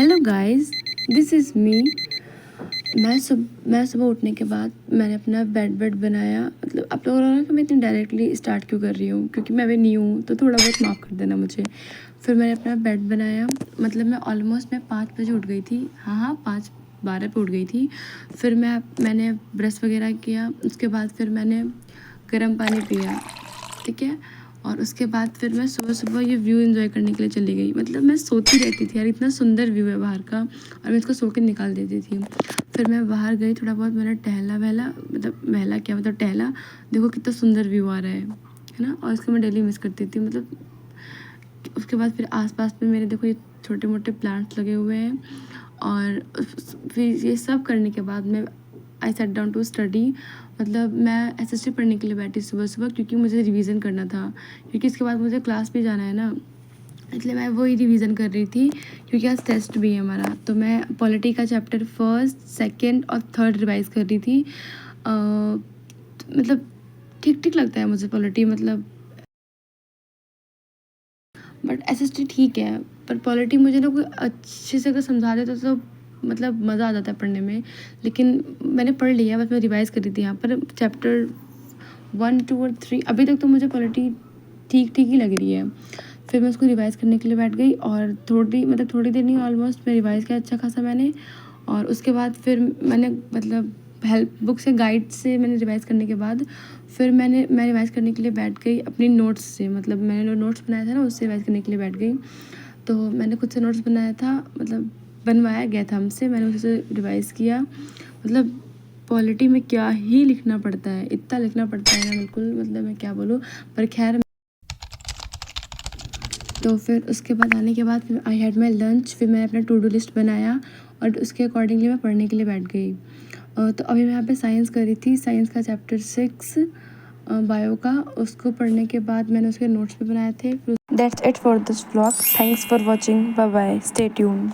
Hello guys, this is me. मैं सुबह उठने के बाद मैंने अपना बेड बनाया। मतलब आप लोगों ने कि मैं इतनी डायरेक्टली स्टार्ट क्यों कर रही हूँ, क्योंकि मैं अभी न्यू हूँ तो थोड़ा बहुत माफ़ कर देना मुझे। फिर मैंने अपना बेड बनाया। मतलब मैं 5 बजे उठ गई थी। हाँ 5:12 पे उठ गई थी। फिर मैंने ब्रश वगैरह किया। उसके बाद फिर मैंने गर्म पानी पिया, ठीक है। और उसके बाद फिर मैं सुबह ये व्यू एंजॉय करने के लिए चली गई। मतलब मैं सोती रहती थी यार, इतना सुंदर व्यू है बाहर का, और मैं इसको सो के निकाल देती थी। फिर मैं बाहर गई, थोड़ा बहुत मैंने टहला। देखो कितना सुंदर व्यू आ रहा है ना। और इसको मैं डेली मिस करती थी। मतलब उसके बाद फिर आसपास में मेरे देखो ये छोटे मोटे प्लांट्स लगे हुए हैं। और फिर ये सब करने के बाद मैं आई सेट डाउन टू स्टडी। मतलब मैं एसएसटी पढ़ने के लिए बैठी सुबह क्योंकि मुझे रिवीजन करना था, क्योंकि इसके बाद मुझे क्लास भी जाना है ना। इसलिए मैं वही रिवीजन कर रही थी, क्योंकि आज टेस्ट भी है हमारा। तो मैं पॉलिटी का चैप्टर 1, 2 और 3 रिवाइज कर रही थी। मतलब ठीक ठीक लगता है मुझे पॉलिटी, मतलब बट एसएसटी ठीक है। पर पॉलिटी मुझे ना कोई अच्छे से अगर समझा देता तो मतलब मज़ा आ जाता है पढ़ने में। लेकिन मैंने पढ़ लिया, बस मैं रिवाइज़ कर रही थी यहाँ पर। चैप्टर 1, 2 और 3 अभी तक तो मुझे पॉलिटी ठीक ठीक ही लग रही है। फिर मैं उसको रिवाइज़ करने के लिए बैठ गई, और थोड़ी देर नहीं, ऑलमोस्ट मैं रिवाइज़ किया अच्छा खासा मैंने। और उसके बाद फिर मैंने मतलब हेल्प बुक से, गाइड से मैंने रिवाइज़ करने के बाद फिर मैं रिवाइज़ करने के लिए बैठ गई अपनी नोट्स से। मतलब मैंने जो नोट्स बनाया था ना, उससे रिवाइज़ करने के लिए बैठ गई। तो मैंने खुद से नोट्स बनाया था, मतलब बनवाया गया था हमसे, मैंने उससे रिवाइज़ किया। मतलब पॉलिटी में क्या ही लिखना पड़ता है, इतना लिखना पड़ता है ना, बिल्कुल मतलब मैं क्या बोलूँ। पर खैर, तो फिर उसके बाद आने के बाद फिर आई हैड माई लंच। फिर मैंने अपना टू डू लिस्ट बनाया और उसके अकॉर्डिंगली मैं पढ़ने के लिए बैठ गई। तो अभी मैं यहाँ पे साइंस कर रही थी, साइंस का चैप्टर 6 बायो का। उसको पढ़ने के बाद मैंने उसके नोट्स भी बनाए थे। That's it for this vlog. Thanks for watching. Bye bye, stay tuned.